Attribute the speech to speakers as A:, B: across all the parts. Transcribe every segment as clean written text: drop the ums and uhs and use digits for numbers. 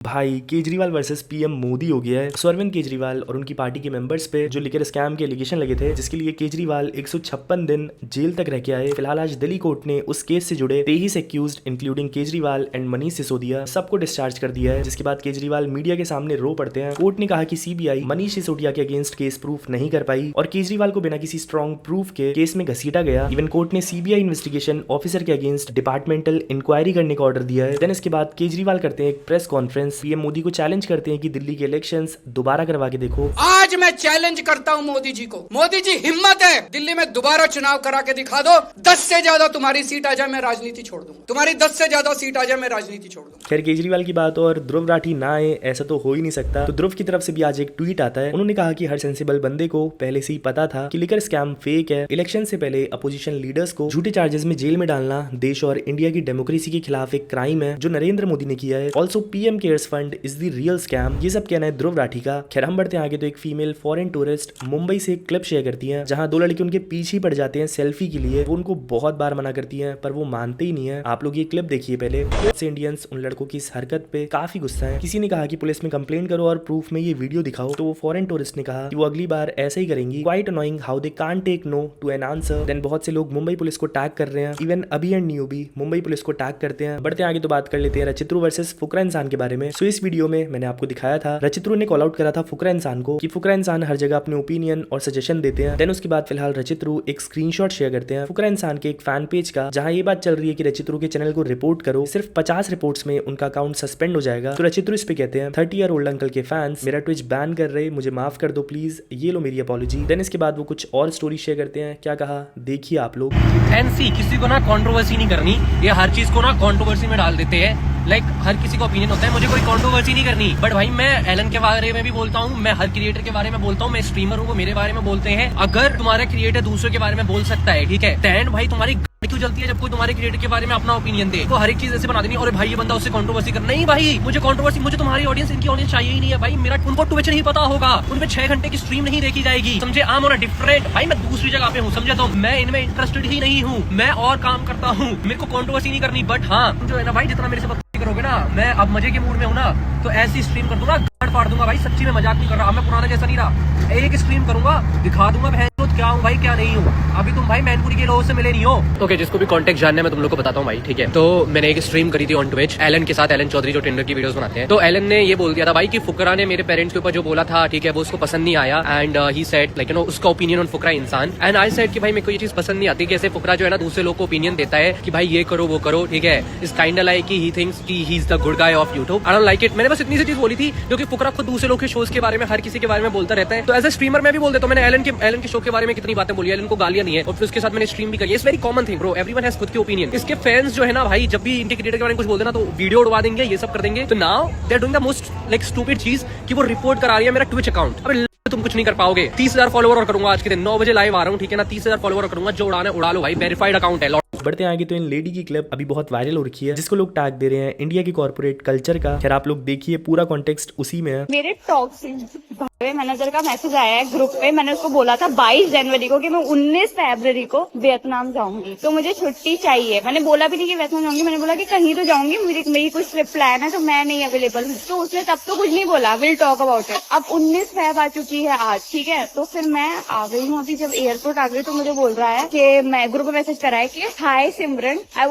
A: भाई Kejriwal versus PM Modi हो गया है। अरविंद केजरीवाल और उनकी पार्टी के मेंबर्स पे जो लिकर स्कैम के एलिगेशन लगे थे, जिसके लिए केजरीवाल 156 दिन जेल तक रह के आए। फिलहाल आज दिल्ली कोर्ट ने उस केस से जुड़े 23 accused including Kejriwal and Manish Sisodia सबको डिस्चार्ज कर दिया है। जिसके बाद केजरीवाल मीडिया के सामने रो पड़ते हैं। कोर्ट ने कहा कि सीबीआई मनीष सिसोदिया के अगेंस्ट केस प्रूफ नहीं कर पाई और केजरीवाल को बिना किसी स्ट्रॉन्ग प्रूफ के केस में घसीटा गया। इवन कोर्ट ने सीबीआई इन्वेस्टिगेशन ऑफिसर के अगेंस्ट डिपार्टमेंटल इंक्वायरी करने का ऑर्डर दिया है। देन इसके बाद केजरीवाल करते हैं एक प्रेस कॉन्फ्रेंस, पीएम मोदी को चैलेंज करते हैं कि दिल्ली के इलेक्शंस दोबारा करवा के देखो।
B: आज मैं चैलेंज करता हूं मोदी जी को। मोदी जी हिम्मत है दिल्ली में दोबारा चुनाव करा के दिखा दो। 10 से ज्यादा तुम्हारी सीट आ जाए मैं राजनीति छोड़ दूंगा। तुम्हारी 10 से ज्यादा सीट आ जाए मैं राजनीति छोड़ दूंगा।
A: खैर केजरीवाल की बात और ध्रुव राठी ना आए ऐसा तो हो ही नहीं सकता। तो ध्रुव की तरफ से भी आज एक ट्वीट आता है। उन्होंने कहा कि हर सेंसिबल बंदे को पहले से ही पता था कि लिकर स्कैम फेक है। इलेक्शन से पहले अपोजिशन लीडर्स को झूठे चार्जेस में जेल में डालना देश और इंडिया की डेमोक्रेसी के खिलाफ एक क्राइम है जो नरेंद्र मोदी ने किया है। Also PM cares fund is the real scam. ये सब कहना है ध्रुव राठी का। खैर हम बढ़ते हैं आगे। तो एक फीमेल फॉरेन टूरिस्ट मुंबई से एक क्लिप शेयर करती हैं जहां दो लड़के उनके पीछे पड़ जाते हैं सेल्फी के लिए। वो उनको बहुत बार मना करती हैं पर वो मानते ही नहीं है। आप लोग ये क्लिप देखिए पहले। से इंडियंस उन लड़कों की इस हरकत पे काफी गुस्सा है। किसी ने कहा कि पुलिस में कंप्लेंट करो और प्रूफ में ये वीडियो दिखाओ, तो वो फॉरेन टूरिस्ट ने कहा कि वो अगली बार ऐसा ही करेंगी। Quite annoying how they can't take no to an answer. Then बहुत से लोग मुंबई पुलिस को टैग कर रहे हैं। इवन अभी एंड न्यू भी मुंबई पुलिस को टैग करते हैं। बढ़ते आगे तो बात कर लेते हैं रचित्रू वर्सेस फुकरा इंसान के बारे में। सो इस वीडियो में मैंने आपको दिखाया था रचित्रू ने कॉल आउट करा था फुकरा इंसान को कि फुकरा इंसान हर जगह अपने ओपिनियन और सजेशन देते हैं। देन उसके बाद फिलहाल रचित्रू एक स्क्रीनशॉट शेयर करते हैं फुकरा इंसान के एक फैन पेज का, जहां ये बात चल रही है कि रचित्रू के चैनल को रिपोर्ट करो। सिर्फ 50 रिपोर्ट्स में उनका अकाउंट सस्पेंड हो जाएगा। तो रचित्रू इस पे कहते हैं 30 ईयर ओल्ड अंकल के फैंस मेरा ट्विच बैन कर रहे, मुझे माफ कर दो प्लीज, ये लो मेरी अपॉलॉजी। देन इसके बाद वो कुछ और स्टोरी शेयर करते हैं। क्या कहा देखिए आप लोग।
C: एनसी किसी को ना कंट्रोवर्सी नहीं करनी, ये हर चीज को ना कंट्रोवर्सी में डाल देते हैं। लाइक हर किसी को ओपिनियन होता है, मुझे कोई कंट्रोवर्सी नहीं करनी। बट भाई मैं एलन के बारे में भी बोलता हूँ, मैं हर क्रिएटर के बारे में बोलता हूँ, मैं स्ट्रीमर हूँ, वो मेरे बारे में बोलते हैं। अगर तुम्हारा क्रिएटर दूसरों के बारे में बोल सकता है, ठीक है, दैन भाई तुम्हारी क्यों जलती है जब कोई तुम्हारे क्रिएटर के बारे में अपना ओपिनियन दे। तो हर एक चीज ऐसे बना देनी और भाई ये बंदा उससे कंट्रोवर्सी कर, नहीं भाई मुझे कंट्रोवर्सी, मुझे तुम्हारी ऑडियंस इनकी ऑडियंस चाहिए ही नहीं है भाई। मेरा उनको ट्विच नहीं पता होगा, उनमें 6 घंटे की स्ट्रीम नहीं देखी जाएगी, समझे। I am on a different, भाई मैं दूसरी जगह पे हूँ, समझे। तो मैं इनमें इंटरेस्टेड ही नहीं हूँ, मैं और काम करता हूँ, मेरे को कंट्रोवर्सी नहीं करनी। बट हाँ जो है ना भाई, जितना मेरे से बकवास करोगे ना, मैं अब मजे के मूड में हूँ ना, तो ऐसी स्ट्रीम कर दूंगा, गाड़ फाड़ दूंगा भाई। सच्ची में मजाक नहीं कर रहा, मैं पुराना जैसा नहीं रहा। एक स्ट्रीम करूंगा, दिखा दूंगा बहन क्या हूँ भाई क्या नहीं हूँ। अभी तुम भाई मैनपुरी के लोगों से मिले नहीं हो। ओके, जिसको भी कॉन्टेक्ट जानना है मैं तुम लोग को बताता हूँ भाई, ठीक है। तो मैंने एक स्ट्रीम करी थी ऑन ट्विच एलन के साथ, एलन चौधरी जो टिंडर की वीडियोस बनाते हैं। तो एलन ने ये बोल दिया था भाई कि फुकरा ने मेरे पेरेंट्स के ऊपर जो बोला था, ठीक है, वो उसको पसंद नहीं आया। And he said like you know उसका ओपिनियन ऑन फुकरा इंसान। एंड आई सेड कि भाई मेरे को ये चीज पसंद नहीं आती, कैसे फुकरा जो है ना दूसरे लोग को ओपिनियन देता है कि भाई ये करो वो करो, ठीक है। इस काइंड लाइक कि ही थिंक्स कि he is the good guy of YouTube. I don't like it. मैंने बस इतनी सी चीज बोली थी, जो कि फुकरा खुद दूसरे लोग के शोज के बारे में, हर किसी के बारे में बोलता रहता है। तो एज ए स्ट्रीमर मैं भी बोल देता हूँ। मैंने एलन के शो के बारे में कितनी बातें बोली, एलन को गालियां नहीं है और फिर उसके साथ मैंने स्ट्रीम भी करी। It's very common thing bro, everyone has खुद की ओपिनियन। इसके फैंस जो है ना भाई, जब भी इनके क्रिएटर के बारे में कुछ बोलते ना तो वीडियो उड़वा देंगे, ये सब कर देंगे। तो now they are doing the most like stupid चीज कि वो रिपोर्ट करा रही है मेरा ट्विच अकाउंट। अब तुम कुछ नहीं कर पाओगे। 30,000 फॉलोवर और करूंगा आज के दिन, 9 बजे लाइव आ रहा हूँ, ठीक है ना। 30,000 फॉलोवर करूंगा, जो उड़ाना उड़ा लो भाई, वेरीफाइड अकाउंट है।
A: बढ़ते हैं आगे। तो इन लेडी की क्लिप अभी बहुत वायरल हो रखी है, जिसको लोग टैग दे रहे हैं इंडिया की कॉर्पोरेट कल्चर का। खैर आप लोग देखिए, पूरा कॉन्टेक्स्ट उसी में है।
D: मेरे टॉक्सिक मैनेजर का मैसेज आया है ग्रुप पे। मैंने उसको बोला था 22 जनवरी को कि मैं 19 फरवरी को वियतनाम जाऊंगी, तो मुझे छुट्टी चाहिए। मैंने बोला भी नहीं कि वियतनाम जाऊंगी, मैंने बोला कि कहीं तो जाऊंगी, मेरी कुछ ट्रिप प्लान है, तो मैं नहीं अवेलेबल हूँ। तो उसने तब तो कुछ नहीं बोला, विल टॉक अबाउट इट। अब 19 फेब आ चुकी है आज, ठीक है। तो फिर मैं आ गई हूँ। अभी जब एयरपोर्ट आ गई तो मुझे बोल रहा है कि मैं ग्रुप में मैसेज करा है कि hi Simran, I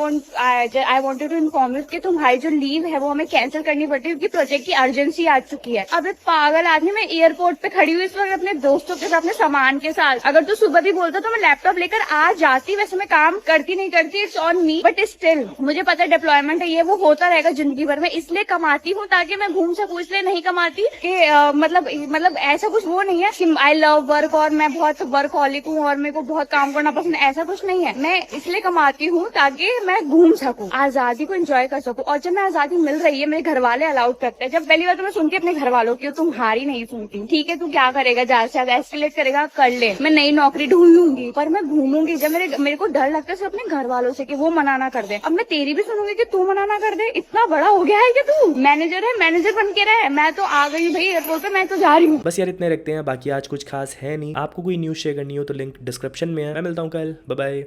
D: wanted to inform you कि तुम्हारी जो लीव है वो हमें कैंसिल करनी पड़ती है क्योंकि प्रोजेक्ट की अर्जेंसी आ चुकी है। अब पागल आदमी, मैं एयरपोर्ट पे खड़ी हुई इस वक्त अपने दोस्तों के साथ, अपने सामान के साथ। अगर तू सुबह भी बोलता तो मैं लैपटॉप लेकर आ जाती। वैसे मैं काम करती नहीं करती, it's on me, but still मुझे पता है डिप्लॉयमेंट है, ये वो होता रहेगा जिंदगी भर में। इसलिए कमाती हूँ ताकि मैं घूम सकूँ, इसलिए नहीं कमाती कि मतलब ऐसा कुछ वो नहीं है कि आई लव वर्क और मैं बहुत वर्कहॉलिक हूँ और मेरे को बहुत काम करना पसंद है, ऐसा कुछ नहीं है। मैं इसलिए कमाती हूँ ताकि मैं घूम सकूँ, आजादी को एंजॉय कर सकूँ। और जब मैं आजादी मिल रही है, मेरे घर वाले अलाउड करते हैं। जब पहली बार तो मैं सुनती अपने घर वालों की, तुम्हारी नहीं सुनती, ठीक है, तू क्या करेगा, ज्यादा से ज्यादा एस्केलेट करेगा, कर ले, मैं नई नौकरी ढूंढूंगी, पर मैं घूमूंगी। जब मेरे को डर लगता है सिर्फ अपने घर वालों से कि वो मना ना कर दे। अब मैं तेरी भी सुनूंगी कि तू मना ना कर दे। इतना बड़ा हो गया है कि तू मैनेजर है, मैनेजर बन के रहे। मैं तो आ गई भाई एयरपोर्ट पे, मैं तो जा रही हूँ।
A: बस यार इतने रखते हैं, बाकी आज कुछ खास है नहीं। आपको कोई न्यूज शेयर करनी हो तो लिंक डिस्क्रिप्शन में है। मैं मिलता हूँ कल, बाय बाय।